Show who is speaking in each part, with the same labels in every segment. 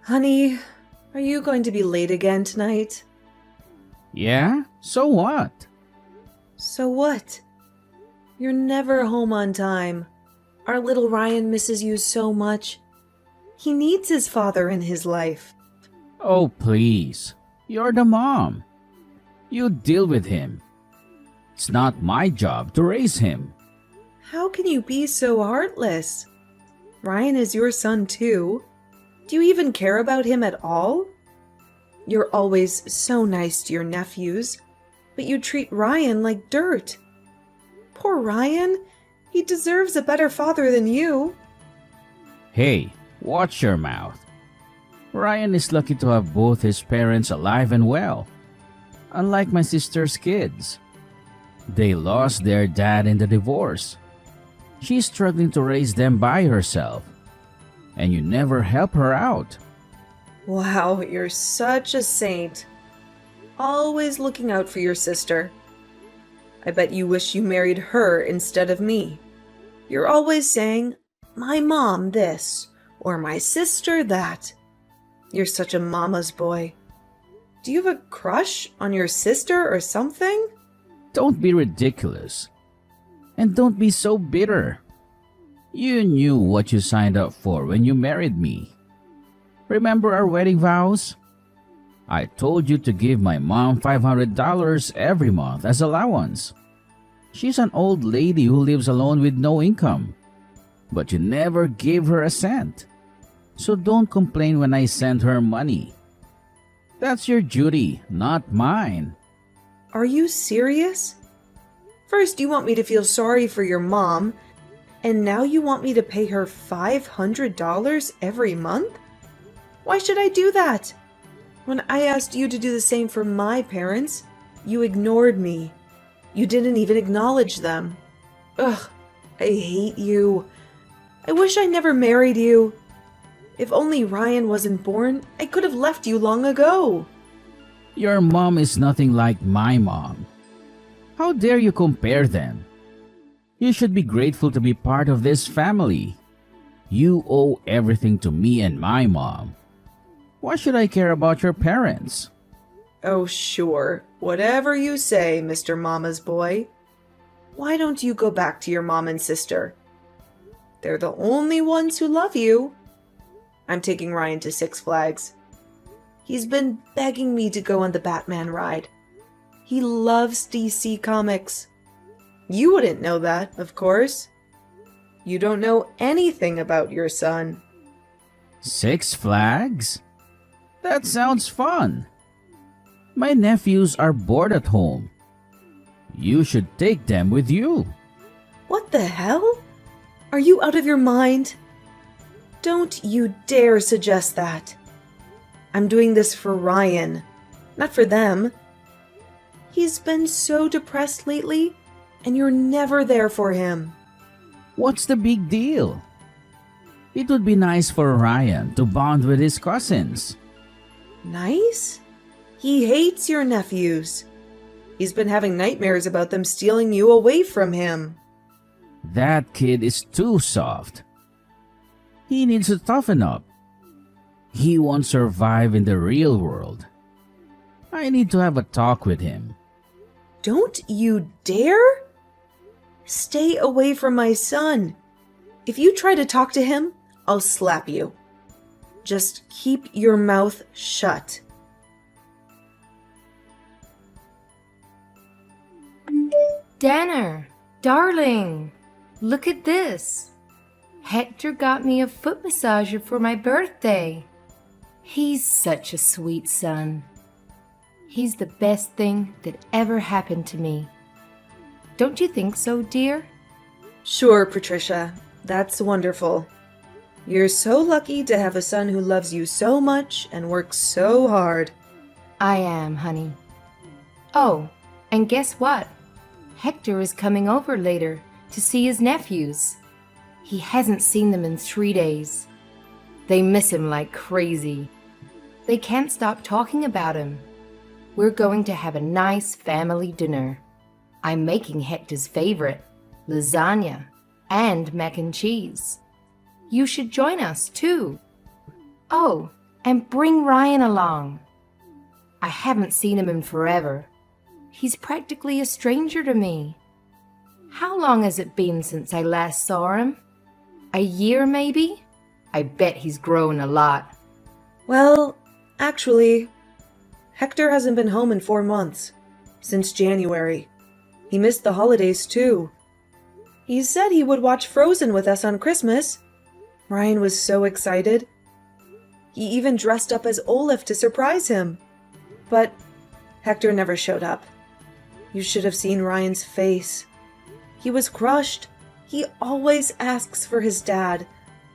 Speaker 1: Honey, are you going to be late again tonight?
Speaker 2: Yeah? So what?
Speaker 1: So what? You're never home on time. Our little Ryan misses you so much. He needs his father in his life.
Speaker 2: Oh, please. You're the mom. You deal with him. It's not my job to raise him.
Speaker 1: How can you be so heartless? Ryan is your son too. Do you even care about him at all? You're always so nice to your nephews, but you treat Ryan like dirt. Poor Ryan. He deserves a better father than you.
Speaker 2: Hey, watch your mouth. Ryan is lucky to have both his parents alive and well. Unlike my sister's kids. They lost their dad in the divorce. She's struggling to raise them by herself. And you never help her out.
Speaker 1: Wow, you're such a saint. Always looking out for your sister. I bet you wish you married her instead of me. You're always saying, my mom this, or my sister that. You're such a mama's boy. Do you have a crush on your sister or something?
Speaker 2: Don't be ridiculous. And don't be so bitter. You knew what you signed up for when you married me. Remember our wedding vows? I told you to give my mom $500 every month as allowance. She's an old lady who lives alone with no income. But you never gave her a cent. So don't complain when I send her money. That's your duty, not mine.
Speaker 1: Are you serious? First you want me to feel sorry for your mom, and now you want me to pay her $500 every month? Why should I do that? When I asked you to do the same for my parents, you ignored me. You didn't even acknowledge them. Ugh, I hate you. I wish I never married you. If only Ryan wasn't born, I could have left you long ago.
Speaker 2: Your mom is nothing like my mom. How dare you compare them? You should be grateful to be part of this family. You owe everything to me and my mom. Why should I care about your parents?
Speaker 1: Oh, sure. Whatever you say, Mr. Mama's boy. Why don't you go back to your mom and sister? They're the only ones who love you. I'm taking Ryan to Six Flags. He's been begging me to go on the Batman ride. He loves DC Comics. You wouldn't know that, of course. You don't know anything about your son.
Speaker 2: Six Flags? That sounds fun. My nephews are bored at home. You should take them with you.
Speaker 1: What the hell? Are you out of your mind? Don't you dare suggest that. I'm doing this for Ryan, not for them. He's been so depressed lately, and you're never there for him.
Speaker 2: What's the big deal? It would be nice for Ryan to bond with his cousins.
Speaker 1: Nice? He hates your nephews. He's been having nightmares about them stealing you away from him.
Speaker 2: That kid is too soft. He needs to toughen up. He won't survive in the real world. I need to have a talk with him.
Speaker 1: Don't you dare? Stay away from my son. If you try to talk to him, I'll slap you. Just keep your mouth shut.
Speaker 3: Danner, darling, look at this. Hector got me a foot massager for my birthday. He's such a sweet son. He's the best thing that ever happened to me. Don't you think so, dear?
Speaker 1: Sure, Patricia. That's wonderful. You're so lucky to have a son who loves you so much and works so hard.
Speaker 3: I am, honey. Oh, and guess what? Hector is coming over later to see his nephews. He hasn't seen them in 3 days. They miss him like crazy. They can't stop talking about him. We're going to have a nice family dinner. I'm making Hector's favorite, lasagna and mac and cheese. You should join us, too. Oh, And bring Ryan along. I haven't seen him in forever. He's practically a stranger to me. How long has it been since I last saw him? A year, maybe? I bet he's grown a lot.
Speaker 1: Well, actually, Hector hasn't been home in 4 months. Since January. He missed the holidays, too. He said he would watch Frozen with us on Christmas. Ryan was so excited. He even dressed up as Olaf to surprise him. But Hector never showed up. You should have seen Ryan's face. He was crushed. He always asks for his dad,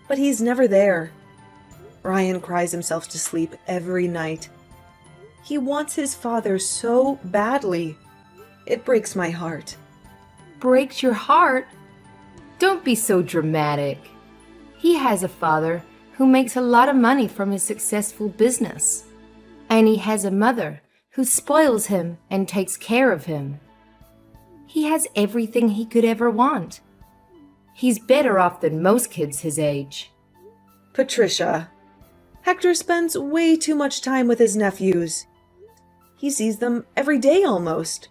Speaker 1: but he's never there. Ryan cries himself to sleep every night. He wants his father so badly. It breaks my heart.
Speaker 3: Breaks your heart? Don't be so dramatic. He has a father who makes a lot of money from his successful business. And he has a mother who spoils him and takes care of him. He has everything he could ever want. He's better off than most kids his age.
Speaker 1: Patricia, Hector spends way too much time with his nephews. He sees them every day almost.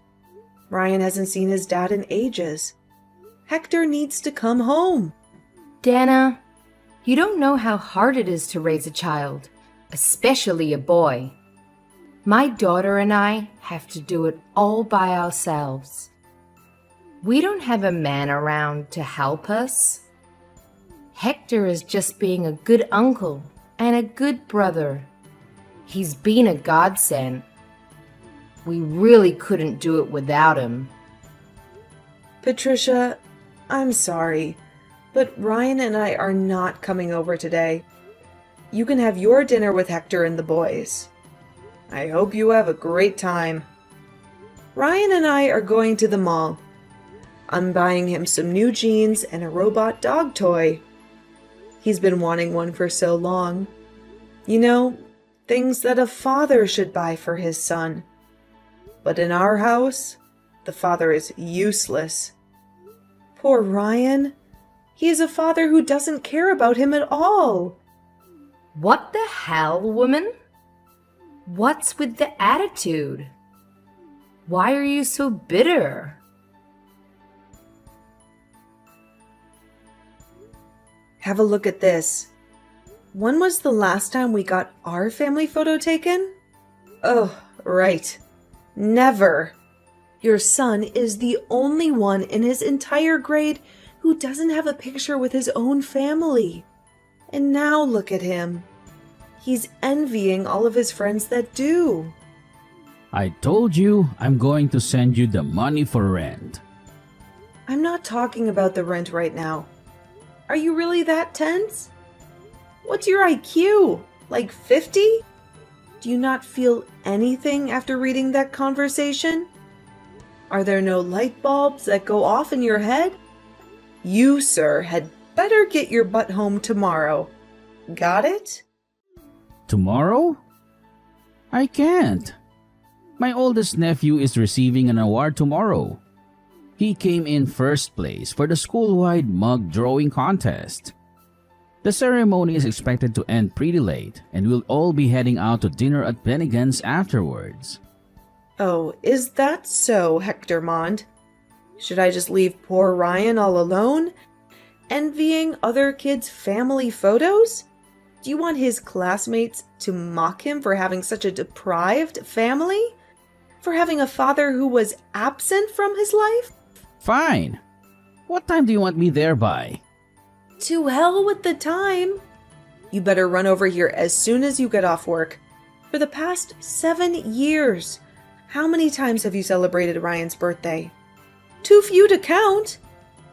Speaker 1: Ryan hasn't seen his dad in ages. Hector needs to come home.
Speaker 3: Dana, you don't know how hard it is to raise a child, especially a boy. My daughter and I have to do it all by ourselves. We don't have a man around to help us. Hector is just being a good uncle and a good brother. He's been a godsend. We really couldn't do it without him.
Speaker 1: Patricia, I'm sorry, but Ryan and I are not coming over today. You can have your dinner with Hector and the boys. I hope you have a great time. Ryan and I are going to the mall. I'm buying him some new jeans and a robot dog toy. He's been wanting one for so long. You know, things that a father should buy for his son. But in our house, the father is useless. Poor Ryan. He is a father who doesn't care about him at all.
Speaker 3: What the hell, woman? What's with the attitude? Why are you so bitter?
Speaker 1: Have a look at this. When was the last time we got our family photo taken? Oh, right. Never. Your son is the only one in his entire grade who doesn't have a picture with his own family. And now look at him. He's envying all of his friends that do.
Speaker 2: I told you I'm going to send you the money for rent.
Speaker 1: I'm not talking about the rent right now. Are you really that tense? What's your IQ? Like 50? Do you not feel anything after reading that conversation? Are there no light bulbs that go off in your head? You, sir, had better get your butt home tomorrow. Got it?
Speaker 2: Tomorrow? I can't. My oldest nephew is receiving an award tomorrow. He came in first place for the school-wide mug drawing contest. The ceremony is expected to end pretty late, and we'll all be heading out to dinner at Bennigan's afterwards.
Speaker 1: Oh, is that so, Hector Mond? Should I just leave poor Ryan all alone, envying other kids' family photos? Do you want his classmates to mock him for having such a deprived family? For having a father who was absent from his life?
Speaker 2: Fine. What time do you want me there by?
Speaker 1: To hell with the time. You better run over here as soon as you get off work. For the past 7 years, how many times have you celebrated Ryan's birthday? Too few to count.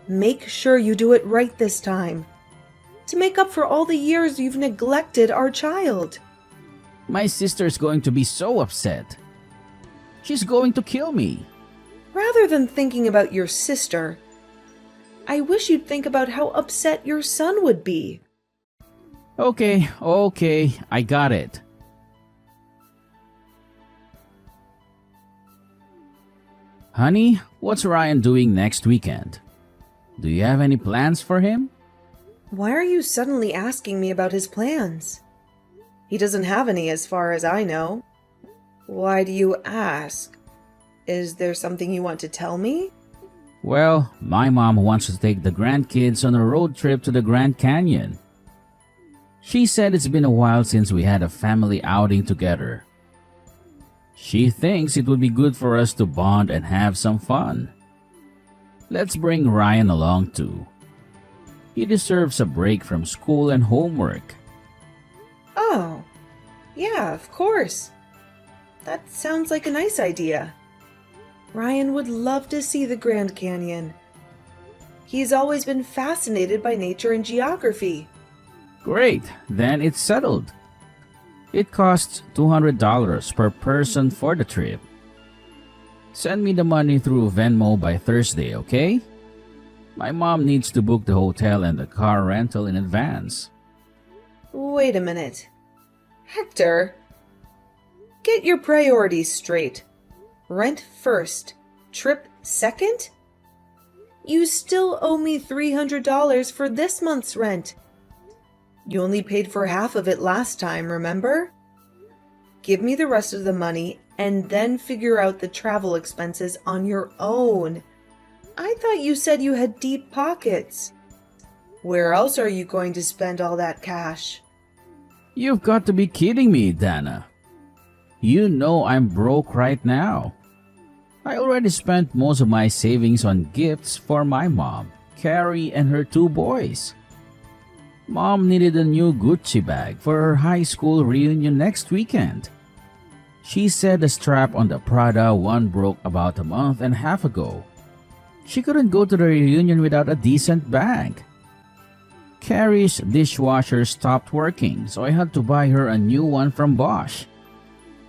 Speaker 1: Make sure you do it right this time. To make up for all the years you've neglected our child.
Speaker 2: My sister's going to be so upset. She's going to kill me.
Speaker 1: Rather than thinking about your sister, I wish you'd think about how upset your son would be.
Speaker 2: Okay, I got it. Honey, what's Ryan doing next weekend? Do you have any plans for him?
Speaker 1: Why are you suddenly asking me about his plans? He doesn't have any as far as I know. Why do you ask? Is there something you want to tell me?
Speaker 2: Well, my mom wants to take the grandkids on a road trip to the Grand Canyon. She said it's been a while since we had a family outing together. She thinks it would be good for us to bond and have some fun. Let's bring Ryan along too. He deserves a break from school and homework.
Speaker 1: Oh, yeah, of course. That sounds like a nice idea. Ryan would love to see the Grand Canyon. He's always been fascinated by nature and geography.
Speaker 2: Great, then it's settled. It costs $200 per person for the trip. Send me the money through Venmo by Thursday, okay? My mom needs to book the hotel and the car rental in advance.
Speaker 1: Wait a minute. Hector, get your priorities straight. Rent first, trip second? You still owe me $300 for this month's rent. You only paid for half of it last time, remember? Give me the rest of the money and then figure out the travel expenses on your own. I thought you said you had deep pockets. Where else are you going to spend all that cash?
Speaker 2: You've got to be kidding me, Dana. You know I'm broke right now. I already spent most of my savings on gifts for my mom, Carrie, and her 2 boys. Mom needed a new Gucci bag for her high school reunion next weekend. She said the strap on the Prada one broke about a month and a half ago. She couldn't go to the reunion without a decent bag. Carrie's dishwasher stopped working, so I had to buy her a new one from Bosch.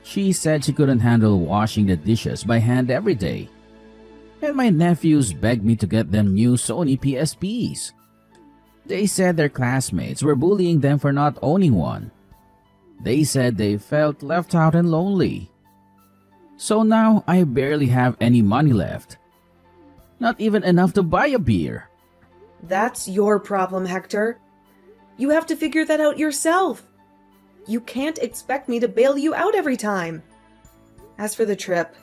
Speaker 2: She said she couldn't handle washing the dishes by hand every day. And my nephews begged me to get them new Sony PSPs. They said their classmates were bullying them for not owning one. They said they felt left out and lonely. So now I barely have any money left. Not even enough to buy a beer.
Speaker 1: That's your problem, Hector. You have to figure that out yourself. You can't expect me to bail you out every time. As for the trip,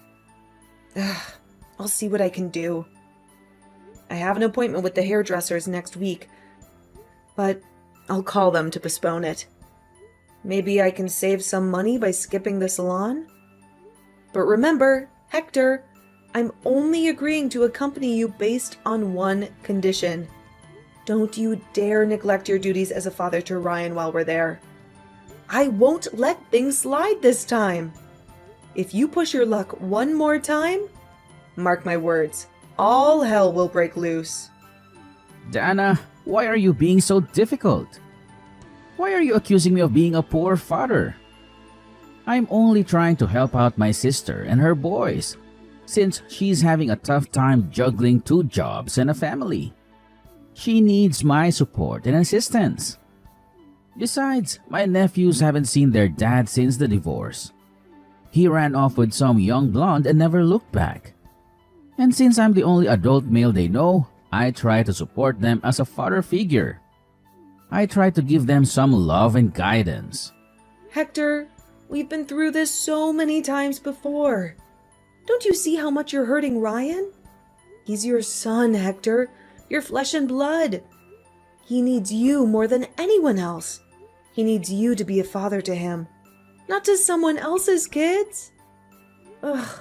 Speaker 1: I'll see what I can do. I have an appointment with the hairdressers next week, but I'll call them to postpone it. Maybe I can save some money by skipping the salon? But remember, Hector, I'm only agreeing to accompany you based on one condition. Don't you dare neglect your duties as a father to Ryan while we're there. I won't let things slide this time. If you push your luck one more time, mark my words, all hell will break loose.
Speaker 2: Dana, why are you being so difficult? Why are you accusing me of being a poor father? I'm only trying to help out my sister and her boys, since she's having a tough time juggling 2 jobs and a family. She needs my support and assistance. Besides, my nephews haven't seen their dad since the divorce. He ran off with some young blonde and never looked back. And since I'm the only adult male they know, I try to support them as a father figure. I try to give them some love and guidance.
Speaker 1: Hector, we've been through this so many times before. Don't you see how much you're hurting Ryan? He's your son, Hector, your flesh and blood. He needs you more than anyone else. He needs you to be a father to him, not to someone else's kids. Ugh,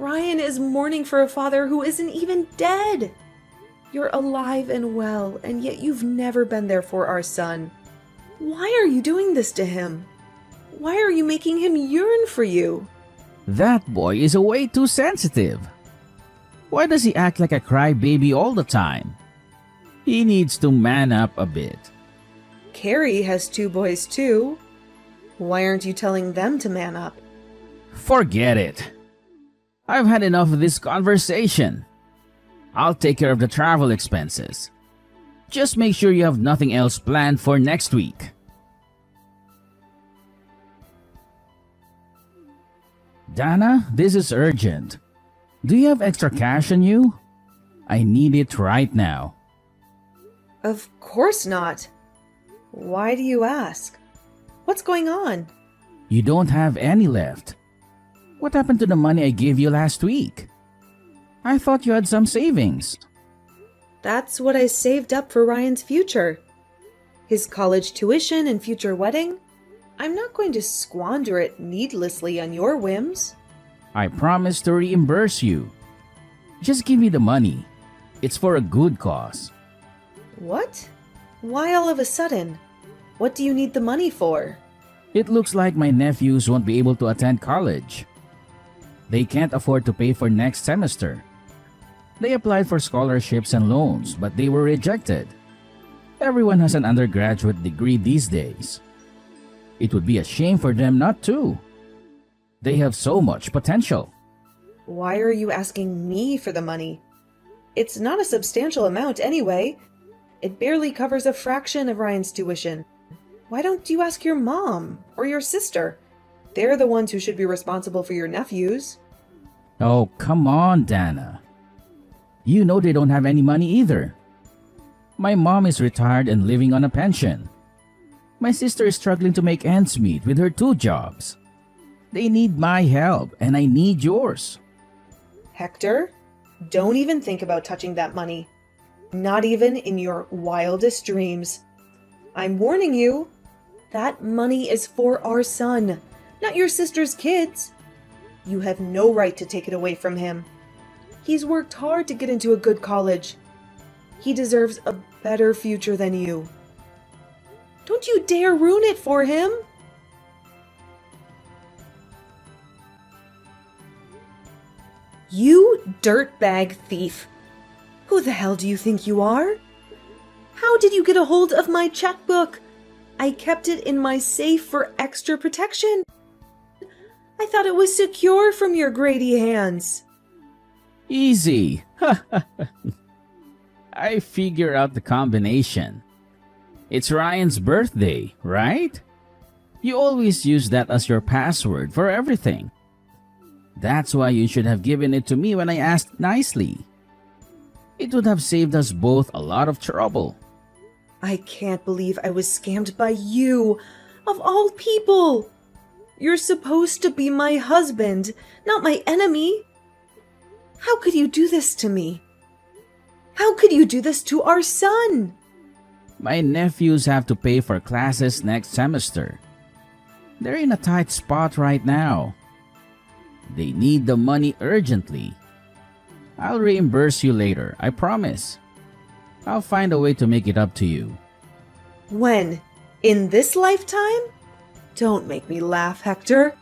Speaker 1: Ryan is mourning for a father who isn't even dead. You're alive and well, and yet you've never been there for our son. Why are you doing this to him? Why are you making him yearn for you?
Speaker 2: That boy is way too sensitive. Why does he act like a crybaby all the time? He needs to man up a bit.
Speaker 1: Carrie has 2 boys too. Why aren't you telling them to man up?
Speaker 2: Forget it. I've had enough of this conversation. I'll take care of the travel expenses. Just make sure you have nothing else planned for next week. Dana, this is urgent. Do you have extra cash on you? I need it right now.
Speaker 1: Of course not. Why do you ask? What's going on?
Speaker 2: You don't have any left. What happened to the money I gave you last week? I thought you had some savings.
Speaker 1: That's what I saved up for Ryan's future. His college tuition and future wedding. I'm not going to squander it needlessly on your whims.
Speaker 2: I promise to reimburse you. Just give me the money. It's for a good cause.
Speaker 1: What? Why all of a sudden? What do you need the money for?
Speaker 2: It looks like my nephews won't be able to attend college. They can't afford to pay for next semester. They applied for scholarships and loans, but they were rejected. Everyone has an undergraduate degree these days. It would be a shame for them not to. They have so much potential.
Speaker 1: Why are you asking me for the money? It's not a substantial amount anyway. It barely covers a fraction of Ryan's tuition. Why don't you ask your mom or your sister? They're the ones who should be responsible for your nephews.
Speaker 2: Oh, come on, Dana. You know they don't have any money either. My mom is retired and living on a pension. My sister is struggling to make ends meet with her 2 jobs. They need my help, and I need yours.
Speaker 1: Hector, don't even think about touching that money. Not even in your wildest dreams. I'm warning you, that money is for our son, not your sister's kids. You have no right to take it away from him. He's worked hard to get into a good college. He deserves a better future than you. Don't you dare ruin it for him! You dirtbag thief! Who the hell do you think you are? How did you get a hold of my checkbook? I kept it in my safe for extra protection. I thought it was secure from your Grady hands.
Speaker 2: Easy. I figure out the combination. It's Ryan's birthday, right? You always use that as your password for everything. That's why you should have given it to me when I asked nicely. It would have saved us both a lot of trouble.
Speaker 1: I can't believe I was scammed by you, of all people. You're supposed to be my husband, not my enemy. How could you do this to me? How could you do this to our son?
Speaker 2: My nephews have to pay for classes next semester. They're in a tight spot right now. They need the money urgently. I'll reimburse you later, I promise. I'll find a way to make it up to you.
Speaker 1: When? In this lifetime? Don't make me laugh, Hector.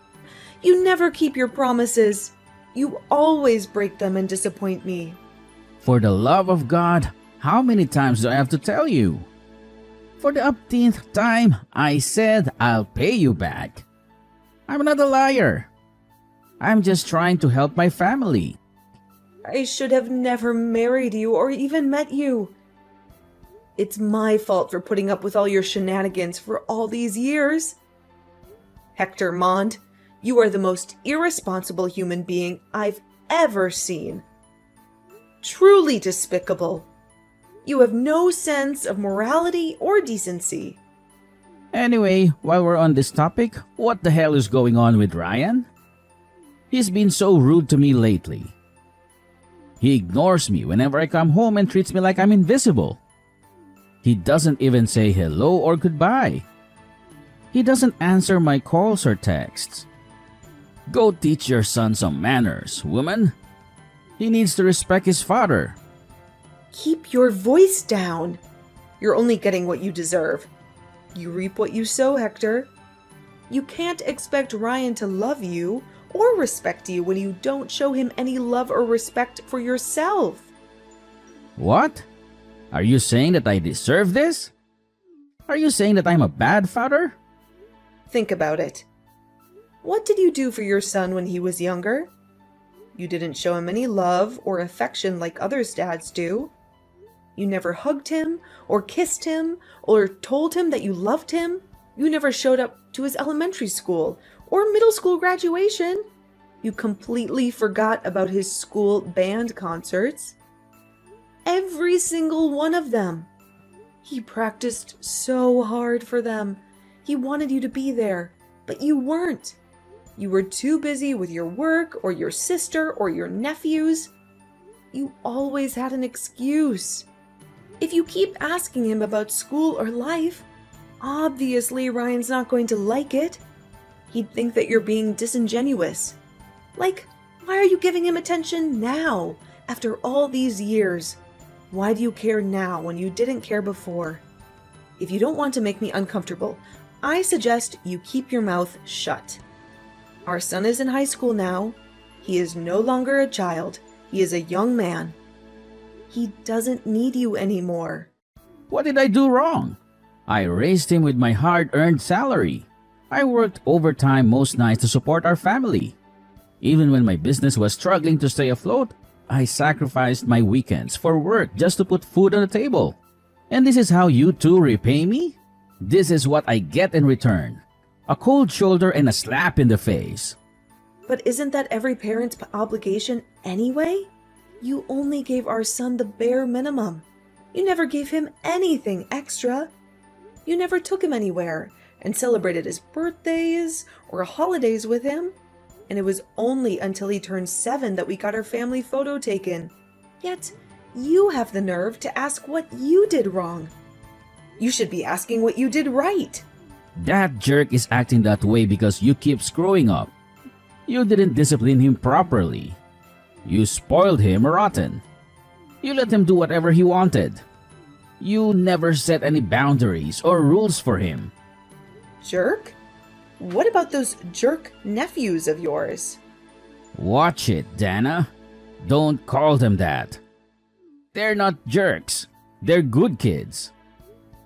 Speaker 1: You never keep your promises. You always break them and disappoint me.
Speaker 2: For the love of God, how many times do I have to tell you? For the upteenth time, I said I'll pay you back. I'm not a liar. I'm just trying to help my family.
Speaker 1: I should have never married you or even met you. It's my fault for putting up with all your shenanigans for all these years. Hector Mond, you are the most irresponsible human being I've ever seen. Truly despicable. You have no sense of morality or decency.
Speaker 2: Anyway, while we're on this topic, what the hell is going on with Ryan? He's been so rude to me lately. He ignores me whenever I come home and treats me like I'm invisible. He doesn't even say hello or goodbye. He doesn't answer my calls or texts. Go teach your son some manners, woman. He needs to respect his father.
Speaker 1: Keep your voice down. You're only getting what you deserve. You reap what you sow, Hector. You can't expect Ryan to love you or respect you when you don't show him any love or respect for yourself.
Speaker 2: What? Are you saying that I deserve this? Are you saying that I'm a bad father?
Speaker 1: Think about it. What did you do for your son when he was younger? You didn't show him any love or affection like other dads do. You never hugged him or kissed him or told him that you loved him. You never showed up to his elementary school or middle school graduation. You completely forgot about his school band concerts. Every single one of them. He practiced so hard for them. He wanted you to be there, but you weren't. You were too busy with your work or your sister or your nephews. You always had an excuse. If you keep asking him about school or life, obviously Ryan's not going to like it. He'd think that you're being disingenuous. Like, why are you giving him attention now, after all these years? Why do you care now when you didn't care before? If you don't want to make me uncomfortable, I suggest you keep your mouth shut. Our son is in high school now. He is no longer a child. He is a young man. He doesn't need you anymore.
Speaker 2: What did I do wrong? I raised him with my hard-earned salary. I worked overtime most nights to support our family. Even when my business was struggling to stay afloat, I sacrificed my weekends for work just to put food on the table. And this is how you two repay me? This is what I get in return. A cold shoulder and a slap in the face.
Speaker 1: But isn't that every parent's obligation anyway? You only gave our son the bare minimum. You never gave him anything extra. You never took him anywhere and celebrated his birthdays or holidays with him. And it was only until he turned 7 that we got our family photo taken. Yet, you have the nerve to ask what you did wrong. You should be asking what you did right.
Speaker 2: That jerk is acting that way because you keep screwing up. You didn't discipline him properly. You spoiled him rotten. You let him do whatever he wanted. You never set any boundaries or rules for him.
Speaker 1: Jerk? What about those jerk nephews of yours?
Speaker 2: Watch it, Dana. Don't call them that. They're not jerks. They're good kids.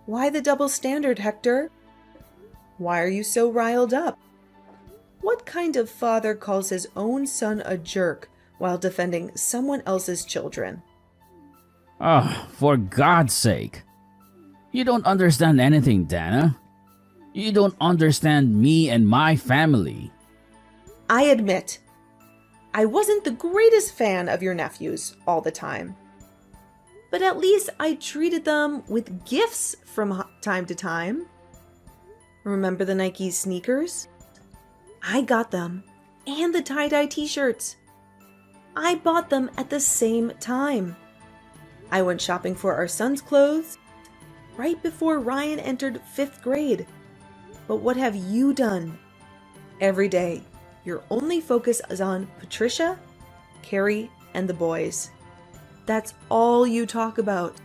Speaker 1: Why the double standard, Hector? Why are you so riled up? What kind of father calls his own son a jerk while defending someone else's children?
Speaker 2: Oh, for God's sake. You don't understand anything, Dana. You don't understand me and my family.
Speaker 1: I admit, I wasn't the greatest fan of your nephews all the time. But at least I treated them with gifts from time to time. Remember the Nike sneakers? I got them, and the tie-dye t-shirts. I bought them at the same time. I went shopping for our son's clothes right before Ryan entered 5th grade. But what have you done? Every day, your only focus is on Patricia, Carrie, and the boys. That's all you talk about.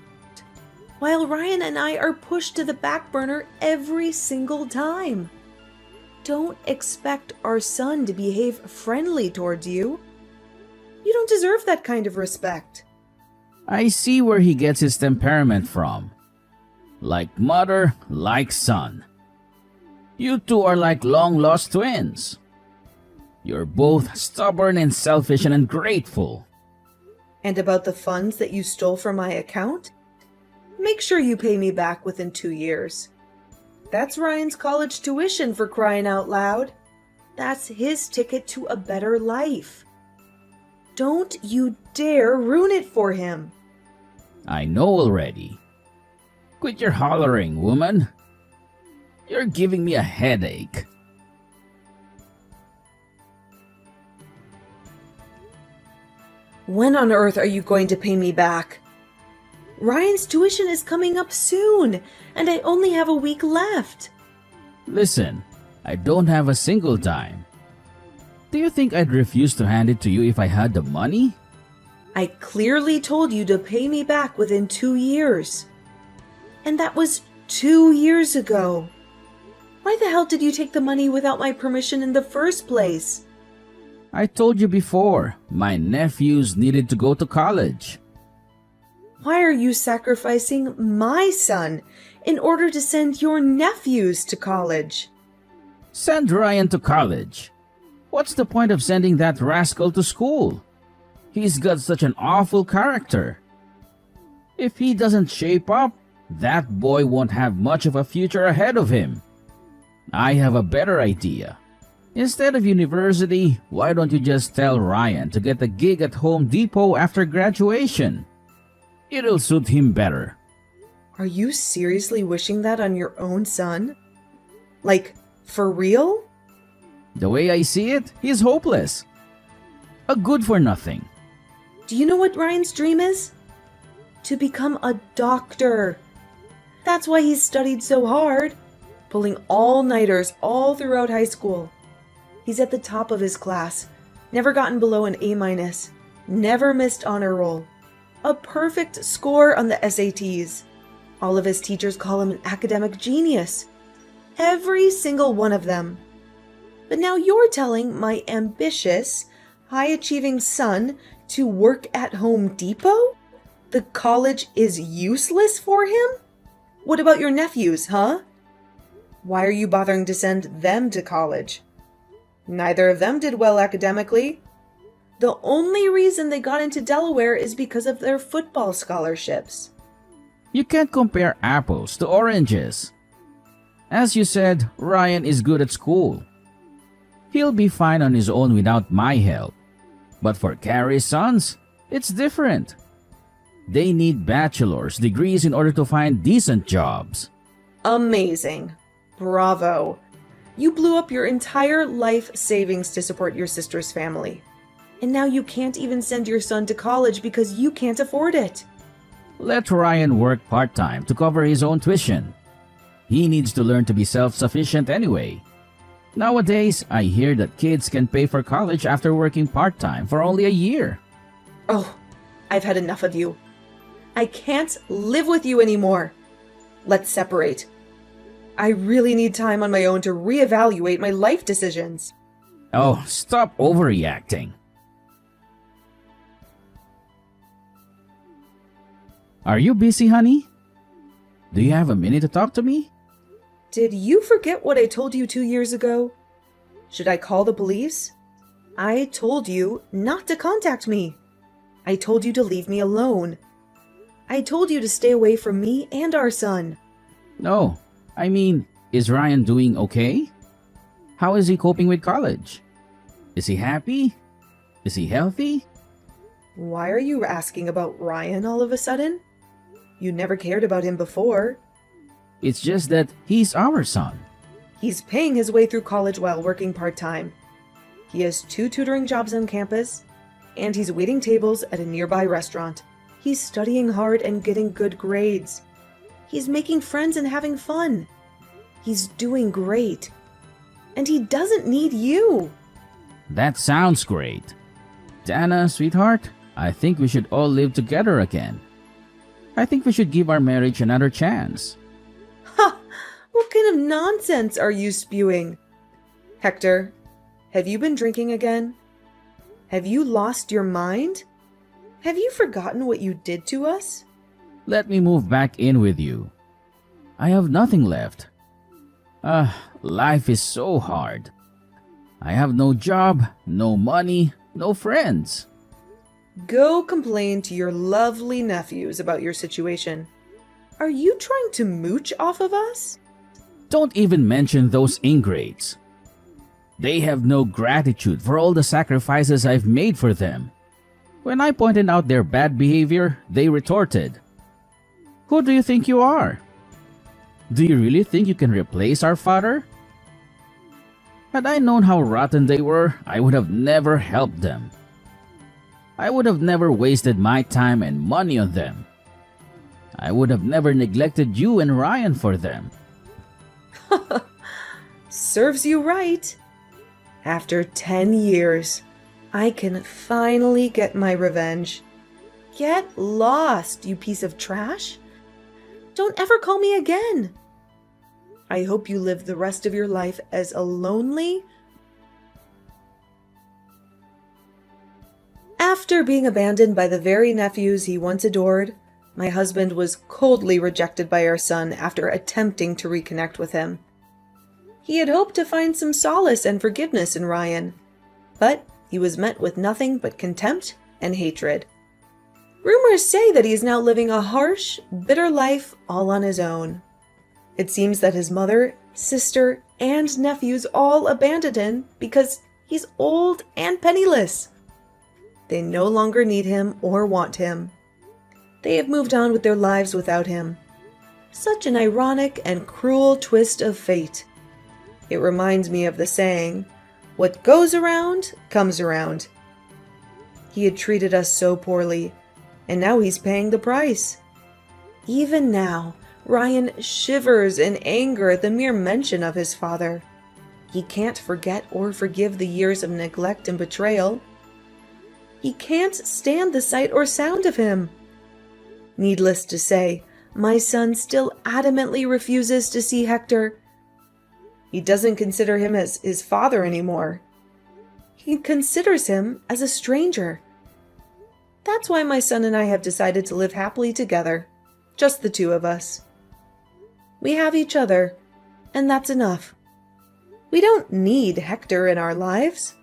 Speaker 1: While Ryan and I are pushed to the back burner every single time. Don't expect our son to behave friendly towards you. You don't deserve that kind of respect.
Speaker 2: I see where he gets his temperament from. Like mother, like son. You two are like long-lost twins. You're both stubborn and selfish and ungrateful.
Speaker 1: And about the funds that you stole from my account? Make sure you pay me back within 2 years. That's Ryan's college tuition, for crying out loud. That's his ticket to a better life. Don't you dare ruin it for him.
Speaker 2: I know already. Quit your hollering, woman. You're giving me a headache.
Speaker 1: When on earth are you going to pay me back? Ryan's tuition is coming up soon, and I only have a week left.
Speaker 2: Listen, I don't have a single dime. Do you think I'd refuse to hand it to you if I had the money?
Speaker 1: I clearly told you to pay me back within 2 years. And that was 2 years ago. Why the hell did you take the money without my permission in the first place?
Speaker 2: I told you before, my nephews needed to go to college.
Speaker 1: Why are you sacrificing my son in order to send your nephews to college?
Speaker 2: Send Ryan to college. What's the point of sending that rascal to school? He's got such an awful character. If he doesn't shape up, that boy won't have much of a future ahead of him. I have a better idea. Instead of university, why don't you just tell Ryan to get a gig at Home Depot after graduation? It'll suit him better.
Speaker 1: Are you seriously wishing that on your own son? Like, for real?
Speaker 2: The way I see it, he's hopeless. A good for nothing.
Speaker 1: Do you know what Ryan's dream is? To become a doctor. That's why he's studied so hard, pulling all-nighters all throughout high school. He's at the top of his class, never gotten below an A-, never missed honor roll, a perfect score on the SATs. All of his teachers call him an academic genius. Every single one of them. But now you're telling my ambitious, high-achieving son to work at Home Depot? The college is useless for him? What about your nephews, huh? Why are you bothering to send them to college? Neither of them did well academically. The only reason they got into Delaware is because of their football scholarships.
Speaker 2: You can't compare apples to oranges. As you said, Ryan is good at school. He'll be fine on his own without my help. But for Carrie's sons, it's different. They need bachelor's degrees in order to find decent jobs.
Speaker 1: Amazing. Bravo. You blew up your entire life savings to support your sister's family. And now you can't even send your son to college because you can't afford it.
Speaker 2: Let Ryan work part-time to cover his own tuition. He needs to learn to be self-sufficient anyway. Nowadays, I hear that kids can pay for college after working part-time for only a year.
Speaker 1: Oh, I've had enough of you. I can't live with you anymore. Let's separate. I really need time on my own to reevaluate my life decisions.
Speaker 2: Oh, stop overreacting. Are you busy, honey? Do you have a minute to talk to me?
Speaker 1: Did you forget what I told you 2 years ago? Should I call the police? I told you not to contact me. I told you to leave me alone. I told you to stay away from me and our son.
Speaker 2: No, I mean, is Ryan doing okay? How is he coping with college? Is he happy? Is he healthy?
Speaker 1: Why are you asking about Ryan all of a sudden? You never cared about him before.
Speaker 2: It's just that he's our son.
Speaker 1: He's paying his way through college while working part-time. He has 2 tutoring jobs on campus, and he's waiting tables at a nearby restaurant. He's studying hard and getting good grades. He's making friends and having fun. He's doing great. And he doesn't need you.
Speaker 2: That sounds great. Dana, sweetheart, I think we should all live together again. I think we should give our marriage another chance.
Speaker 1: Ha! What kind of nonsense are you spewing? Hector, have you been drinking again? Have you lost your mind? Have you forgotten what you did to us?
Speaker 2: Let me move back in with you. I have nothing left. Life is so hard. I have no job, no money, no friends.
Speaker 1: Go complain to your lovely nephews about your situation. Are you trying to mooch off of us?
Speaker 2: Don't even mention those ingrates. They have no gratitude for all the sacrifices I've made for them. When I pointed out their bad behavior, they retorted, "Who do you think you are? Do you really think you can replace our father?" Had I known how rotten they were, I would have never helped them. I would have never wasted my time and money on them. I would have never neglected you and Ryan for them.
Speaker 1: Serves you right. After 10 years, I can finally get my revenge. Get lost, you piece of trash. Don't ever call me again. I hope you live the rest of your life as a lonely... After being abandoned by the very nephews he once adored, my husband was coldly rejected by our son after attempting to reconnect with him. He had hoped to find some solace and forgiveness in Ryan, but he was met with nothing but contempt and hatred. Rumors say that he is now living a harsh, bitter life all on his own. It seems that his mother, sister, and nephews all abandoned him because he's old and penniless. They no longer need him or want him. They have moved on with their lives without him. Such an ironic and cruel twist of fate. It reminds me of the saying, "What goes around, comes around." He had treated us so poorly, and now he's paying the price. Even now, Ryan shivers in anger at the mere mention of his father. He can't forget or forgive the years of neglect and betrayal. He can't stand the sight or sound of him. Needless to say, my son still adamantly refuses to see Hector. He doesn't consider him as his father anymore. He considers him as a stranger. That's why my son and I have decided to live happily together, just the two of us. We have each other, and that's enough. We don't need Hector in our lives.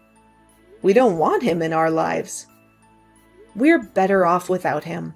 Speaker 1: We don't want him in our lives. We're better off without him.